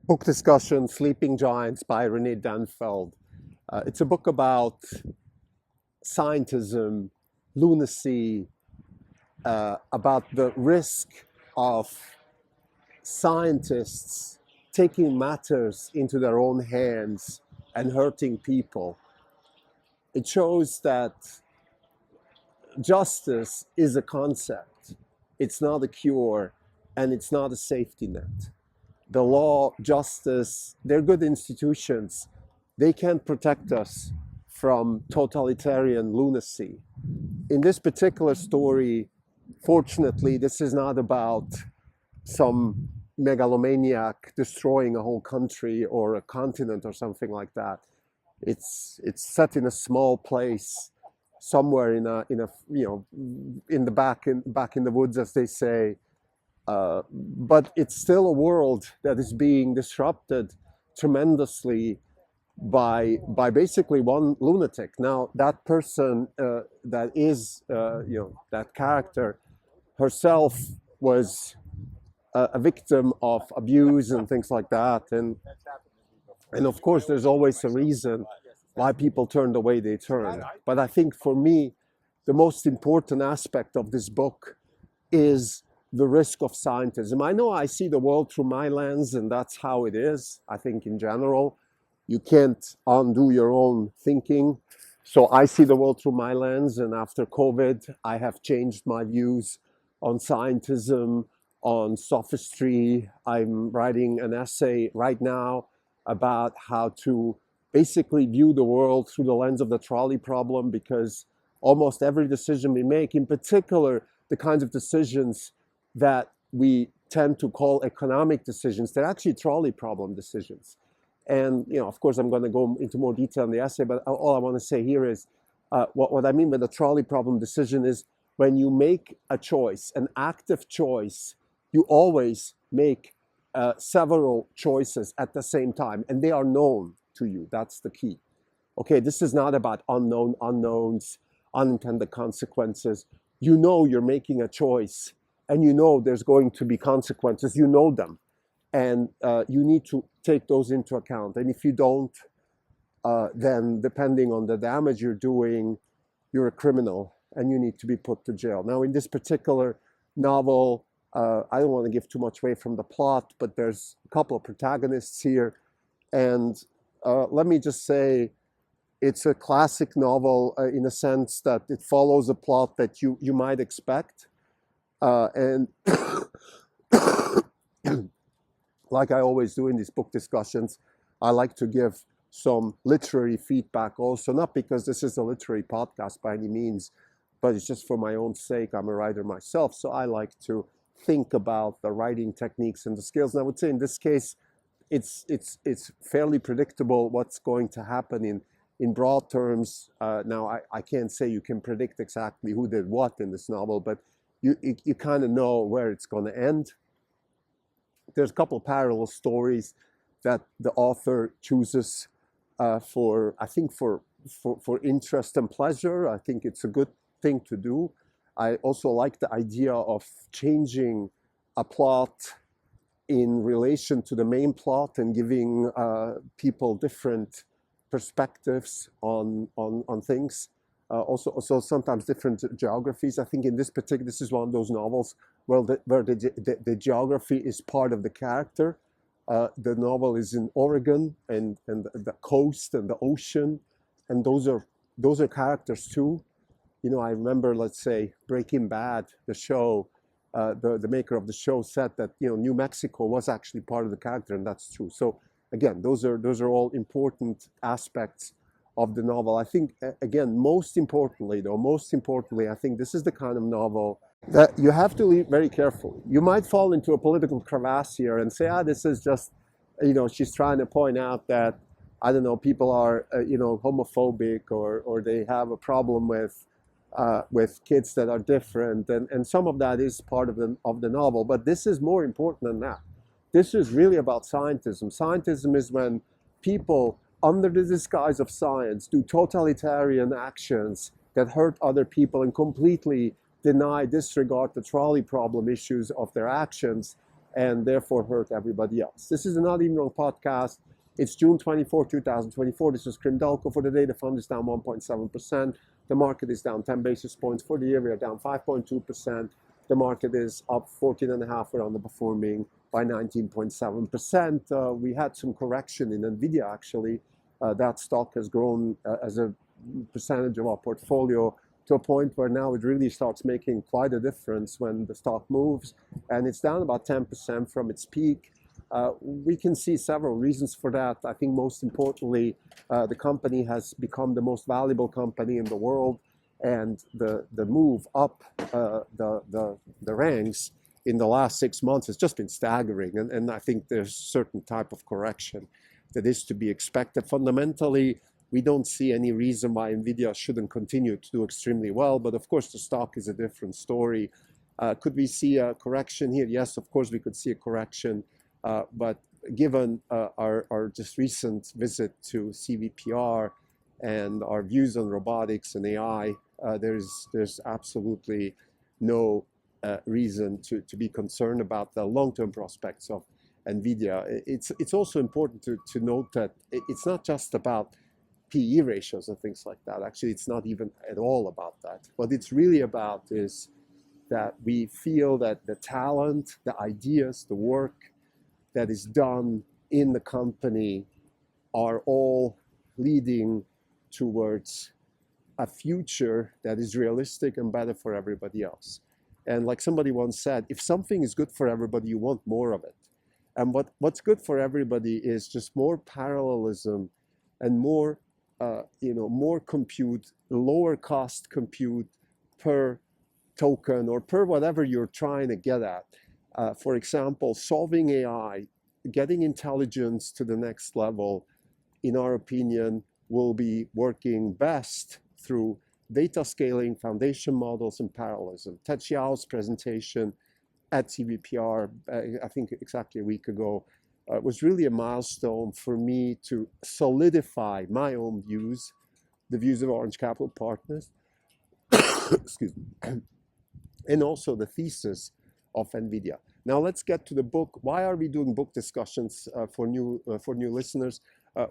Book discussion, Sleeping Giants by Rene Denfeld. It's a book about scientism, lunacy, about the risk of scientists taking matters into their own hands and hurting people. It shows that justice is a concept, it's not a cure, and it's not a safety net. The law, justice, they're good institutions. They can protect us from totalitarian lunacy. In this particular story, fortunately, this is not about some megalomaniac destroying a whole country or a continent or something like that. It's set in a small place, somewhere in the back in the woods, as they say. But it's still a world that is being disrupted tremendously by basically one lunatic. Now that person that character herself was a victim of abuse and things like that, and of course there's always a reason why people turn the way they turn. But I think for me, the most important aspect of this book is the risk of scientism. I know I see the world through my lens, and that's how it is. I think in general, you can't undo your own thinking. So I see the world through my lens, and after COVID, I have changed my views on scientism, on sophistry. I'm writing an essay right now about how to basically view the world through the lens of the trolley problem, because almost every decision we make, in particular, the kinds of decisions that we tend to call economic decisions, they're actually trolley problem decisions. And, of course, I'm going to go into more detail in the essay, but all I want to say here is what I mean by the trolley problem decision is when you make a choice, an active choice, you always make several choices at the same time, and they are known to you. That's the key. Okay, this is not about unknown unknowns, unintended consequences. You know you're making a choice, and you know there's going to be consequences. You know them, and you need to take those into account. And if you don't, then depending on the damage you're doing, you're a criminal, and you need to be put to jail. Now, in this particular novel, I don't want to give too much away from the plot, but there's a couple of protagonists here. And let me just say, it's a classic novel in a sense that it follows a plot that you might expect. And like I always do in these book discussions, I like to give some literary feedback also, not because this is a literary podcast by any means, but it's just for my own sake. I'm a writer myself, so I like to think about the writing techniques and the skills. And I would say in this case, it's fairly predictable what's going to happen in broad terms. Now, I can't say you can predict exactly who did what in this novel, but you kind of know where it's going to end. There's a couple of parallel stories that the author chooses for interest and pleasure. I think it's a good thing to do. I also like the idea of changing a plot in relation to the main plot and giving people different perspectives on things. Also sometimes different geographies. I think in this is one of those novels where the geography is part of the character. The novel is in Oregon and the coast and the ocean, and those are characters too. I remember, let's say, Breaking Bad, the show. The maker of the show said that New Mexico was actually part of the character, and that's true. So again, those are all important aspects of the novel. I think again, most importantly, I think this is the kind of novel that you have to read very carefully. You might fall into a political crevasse here and say, this is just, she's trying to point out that, I don't know, people are homophobic or they have a problem with kids that are different, and some of that is part of the novel. But this is more important than that. This is really about scientism. Scientism is when people, under the disguise of science, do totalitarian actions that hurt other people and completely disregard the trolley problem issues of their actions. and therefore hurt everybody else. This is a Not Even Wrong podcast. It's June 24, 2024. This is Krindalko. For the day, the fund is down 1.7%. The market is down 10 basis points. For the year, we are down 5.2%. The market is up 14.5%. We're underperforming by 19.7%. We had some correction in NVIDIA, actually. That stock has grown as a percentage of our portfolio to a point where now it really starts making quite a difference when the stock moves, and it's down about 10% from its peak. We can see several reasons for that. I think most importantly, the company has become the most valuable company in the world, and the move up the ranks in the last 6 months has just been staggering, and I think there's a certain type of correction that is to be expected. Fundamentally, we don't see any reason why NVIDIA shouldn't continue to do extremely well, but of course the stock is a different story. Could we see a correction here? Yes, of course we could see a correction, but given our just recent visit to CVPR and our views on robotics and AI, there's absolutely no reason to be concerned about the long-term prospects of NVIDIA. It's also important to note that it's not just about PE ratios and things like that. Actually, it's not even at all about that. What it's really about is that we feel that the talent, the ideas, the work that is done in the company are all leading towards a future that is realistic and better for everybody else. And like somebody once said, if something is good for everybody, you want more of it. And what's good for everybody is just more parallelism and more more compute, lower cost compute per token or per whatever you're trying to get at. For example, solving AI, getting intelligence to the next level, in our opinion, will be working best through data scaling, foundation models, and parallelism. Ted Xiao's presentation at CVPR, I think exactly a week ago, was really a milestone for me to solidify my own views, the views of Orange Capital Partners, excuse me, and also the thesis of NVIDIA. Now let's get to the book. Why are we doing book discussions for new listeners?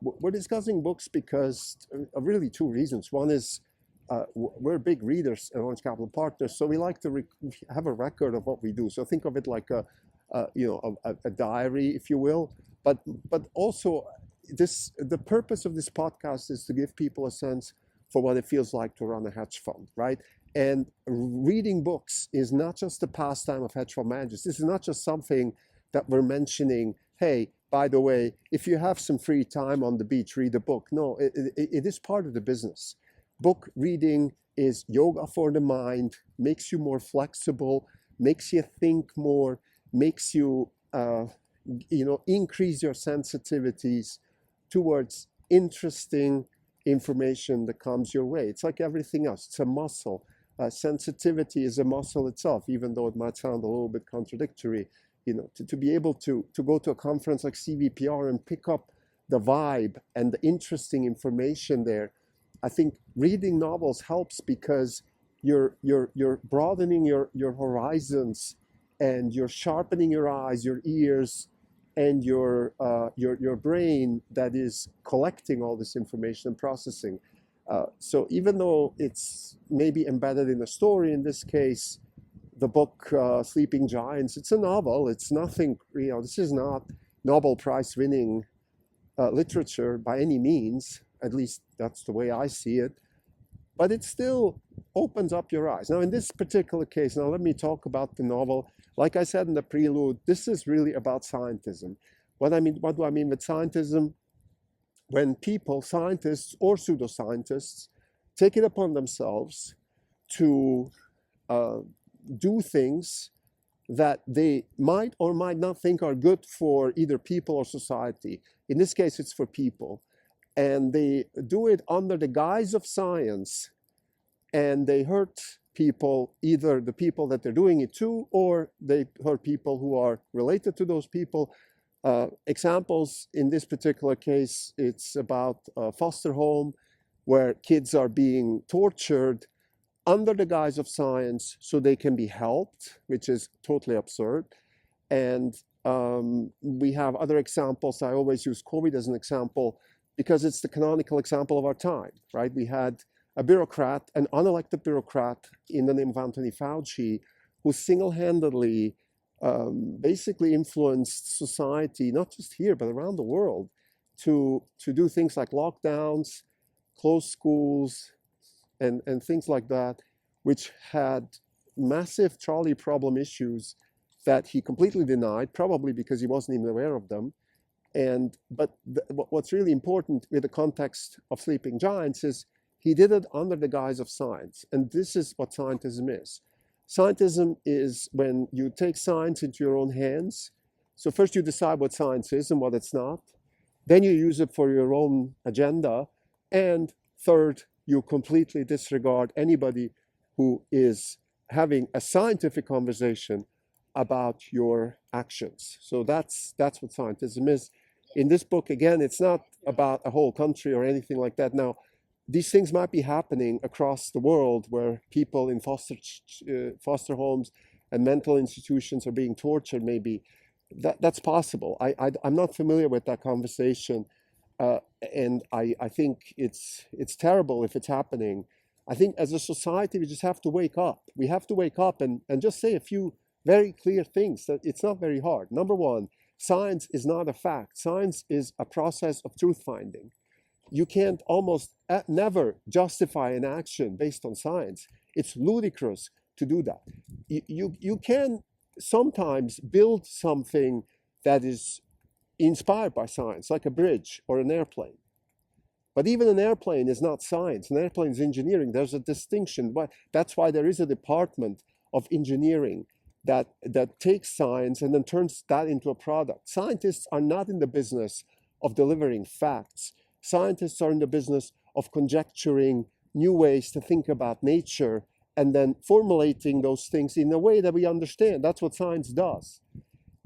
We're discussing books because of really two reasons. One is we're big readers at Orange Capital Partners, so we like to have a record of what we do. So think of it like a diary, if you will, but also the purpose of this podcast is to give people a sense for what it feels like to run a hedge fund, right? And reading books is not just the pastime of hedge fund managers. This is not just something that we're mentioning, hey, by the way, if you have some free time on the beach, read a book. No, it is part of the business. Book reading is yoga for the mind, makes you more flexible, makes you think more, makes you, increase your sensitivities towards interesting information that comes your way. It's like everything else. It's a muscle. Sensitivity is a muscle itself, even though it might sound a little bit contradictory. To be able to go to a conference like CVPR and pick up the vibe and the interesting information there. I think reading novels helps because you're broadening your horizons, and you're sharpening your eyes, your ears, and your brain that is collecting all this information and processing. So even though it's maybe embedded in a story, in this case, the book Sleeping Giants, it's a novel. It's nothing, this is not Nobel Prize winning literature by any means. At least that's the way I see it. But it still opens up your eyes. Now, in this particular case, now let me talk about the novel. Like I said in the prelude, this is really about scientism. What do I mean with scientism? When people, scientists or pseudoscientists, take it upon themselves to do things that they might or might not think are good for either people or society. In this case, it's for people. And they do it under the guise of science, and they hurt people, either the people that they're doing it to, or they hurt people who are related to those people. Examples in this particular case, it's about a foster home where kids are being tortured under the guise of science so they can be helped, which is totally absurd. And We have other examples. I always use COVID as an example because it's the canonical example of our time, right? We had a bureaucrat, an unelected bureaucrat in the name of Anthony Fauci, who single-handedly basically influenced society, not just here, but around the world, to do things like lockdowns, close schools, and things like that, which had massive trolley problem issues that he completely denied, probably because he wasn't even aware of them. What's really important with the context of Sleeping Giants is he did it under the guise of science. And this is what scientism is. Scientism is when you take science into your own hands. So first you decide what science is and what it's not. Then you use it for your own agenda. And third, you completely disregard anybody who is having a scientific conversation about your actions. So that's what scientism is. In this book, again, it's not about a whole country or anything like that. Now, these things might be happening across the world where people in foster homes and mental institutions are being tortured. Maybe that's possible. I'm not familiar with that conversation, and I think it's terrible if it's happening. I think as a society we just have to wake up. We have to wake up and just say a few very clear things that it's not very hard. Number one, science is not a fact. Science is a process of truth finding. You can't almost never justify an action based on science. It's ludicrous to do that. You can sometimes build something that is inspired by science, like a bridge or an airplane. But even an airplane is not science. An airplane is engineering. There's a distinction. But that's why there is a department of engineering that takes science and then turns that into a product. Scientists are not in the business of delivering facts. Scientists are in the business of conjecturing new ways to think about nature and then formulating those things in a way that we understand. That's what science does.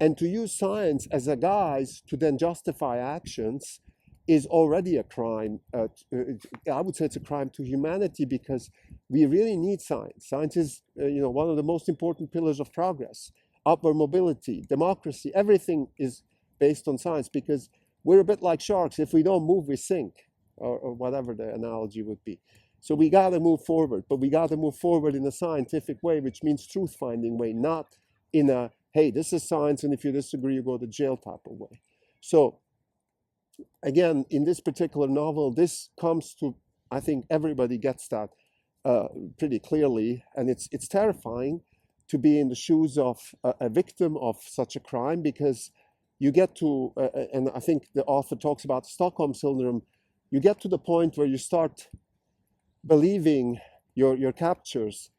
And to use science as a guise to then justify actions is already a crime. I would say it's a crime to humanity because we really need science. Science is one of the most important pillars of progress. Upward mobility, democracy, everything is based on science because we're a bit like sharks. If we don't move, we sink, or whatever the analogy would be. So we got to move forward, but we got to move forward in a scientific way, which means truth-finding way, not in a, hey, this is science, and if you disagree, you go to jail type of way. So again, in this particular novel, this comes to, I think everybody gets that pretty clearly, and it's terrifying to be in the shoes of a victim of such a crime because you get to, and I think the author talks about Stockholm syndrome, you get to the point where you start believing your captures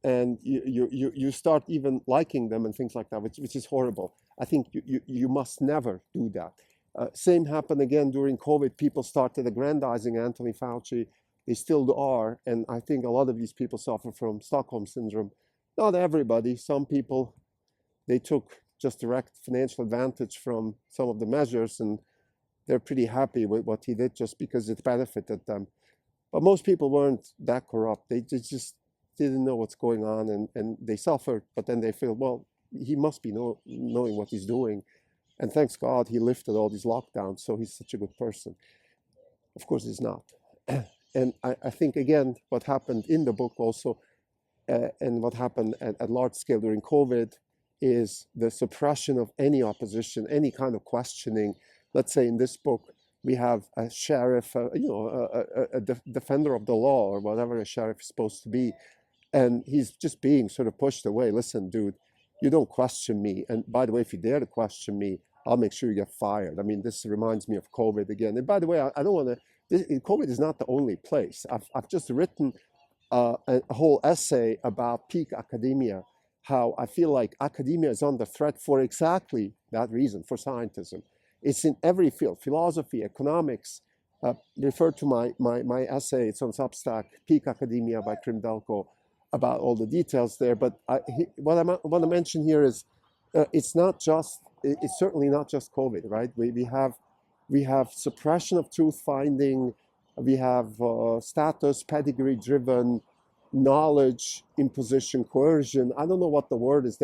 and you start even liking them and things like that, which is horrible. I think you must never do that. Same happened again during COVID. People started aggrandizing Anthony Fauci. They still are. And I think a lot of these people suffer from Stockholm syndrome. Not everybody. Some people, they took just direct financial advantage from some of the measures and they're pretty happy with what he did just because it benefited them. But most people weren't that corrupt. They just didn't know what's going on and they suffered, but then they feel, well, he must be knowing what he's doing. And thanks God he lifted all these lockdowns, so he's such a good person. Of course he's not. And I think, again, what happened in the book also, and what happened at large scale during COVID, is the suppression of any opposition, any kind of questioning. Let's say in this book, we have a sheriff, a defender of the law, or whatever a sheriff is supposed to be, and he's just being sort of pushed away. Listen, dude, you don't question me. And by the way, if you dare to question me, I'll make sure you get fired. I mean, this reminds me of COVID again. And by the way, I don't want to, COVID is not the only place. I've just written a whole essay about peak academia, how I feel like academia is under threat for exactly that reason, for scientism. It's in every field, philosophy, economics. Refer to my essay, it's on Substack, Peak Academia by Krim Delko, about all the details there. But what I want to mention here is it's certainly not just COVID, right? We have suppression of truth finding, we have status, pedigree driven knowledge, imposition, coercion. I don't know what the word is.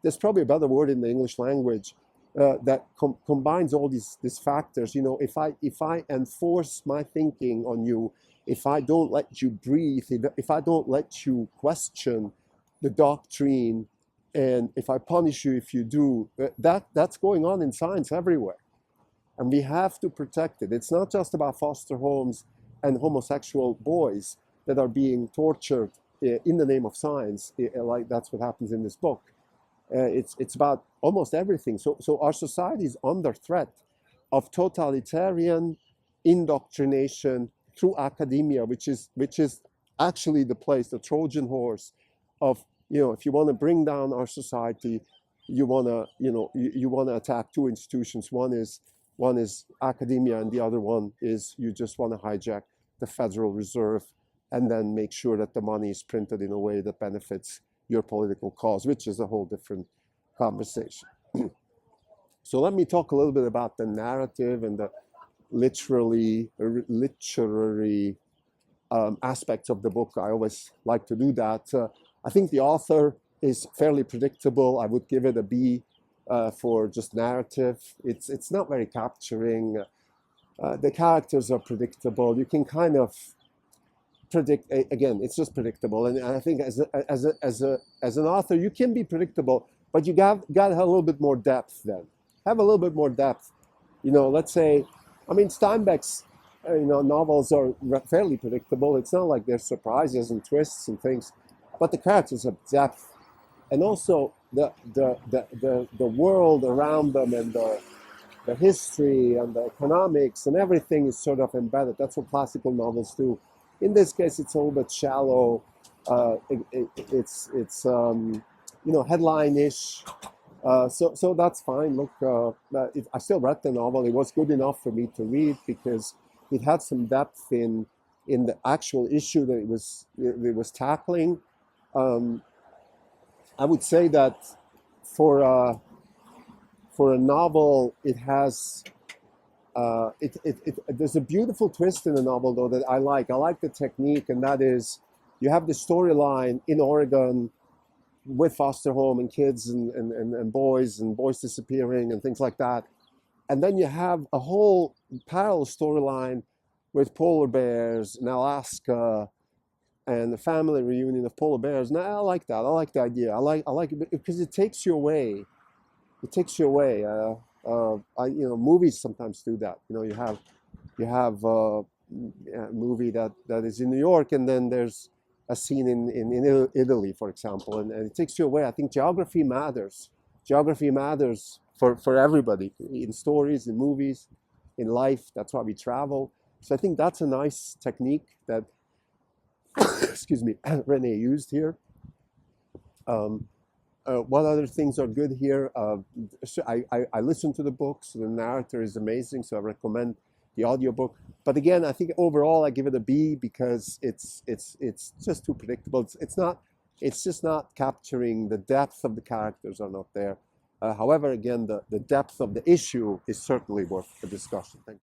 there's probably a better word in the English language that combines all these factors. You know, if I enforce my thinking on you, if I don't let you breathe, if I don't let you question the doctrine, and if I punish you if you do, that's going on in science everywhere. And we have to protect it. It's not just about foster homes and homosexual boys that are being tortured in the name of science, like that's what happens in this book. It's about almost everything. So our society is under threat of totalitarian indoctrination through academia, which is actually the place, the Trojan horse of, you know, if you want to bring down our society, you want to, you want to attack two institutions. One is academia, and the other one is you just want to hijack the Federal Reserve and then make sure that the money is printed in a way that benefits your political cause, which is a whole different conversation. So let me talk a little bit about the narrative and the literary aspects of the book. I always like to do that. I think the author is fairly predictable. I would give it a B for just narrative. It's not very capturing. The characters are predictable. You can kind of predict. Again, it's just predictable. And I think as an author, you can be predictable, but you got to have a little bit more depth. Then have a little bit more depth. You know, let's say, I mean, Steinbeck's novels are fairly predictable. It's not like there's surprises and twists and things, but the characters have depth, and also the world around them, and the history and the economics and everything is sort of embedded. That's what classical novels do. In this case, it's a little bit shallow. It's headline-ish. So that's fine. Look, I still read the novel. It was good enough for me to read because it had some depth in the actual issue that it was tackling. I would say that for a novel, it has there's a beautiful twist in the novel though that I like. I like the technique, and that is you have the storyline in Oregon with foster home and kids and boys disappearing and things like that. And then you have a whole parallel storyline with polar bears in Alaska and the family reunion of polar bears. And I like that. I like the idea. I like it because it takes you away. It takes you away. Movies sometimes do that. You have a movie that is in New York, and then there's a scene in Italy, for example, and it takes you away. I think geography matters. Geography matters for everybody, in stories, in movies, in life. That's why we travel. So I think that's a nice technique that, excuse me, Rene used here. What other things are good here? I listen to the books. The narrator is amazing, so I recommend the audiobook. But again, I think overall I give it a B because it's just too predictable. It's just not capturing the depth of the characters are not there. However, again, the depth of the issue is certainly worth the discussion. Thank you.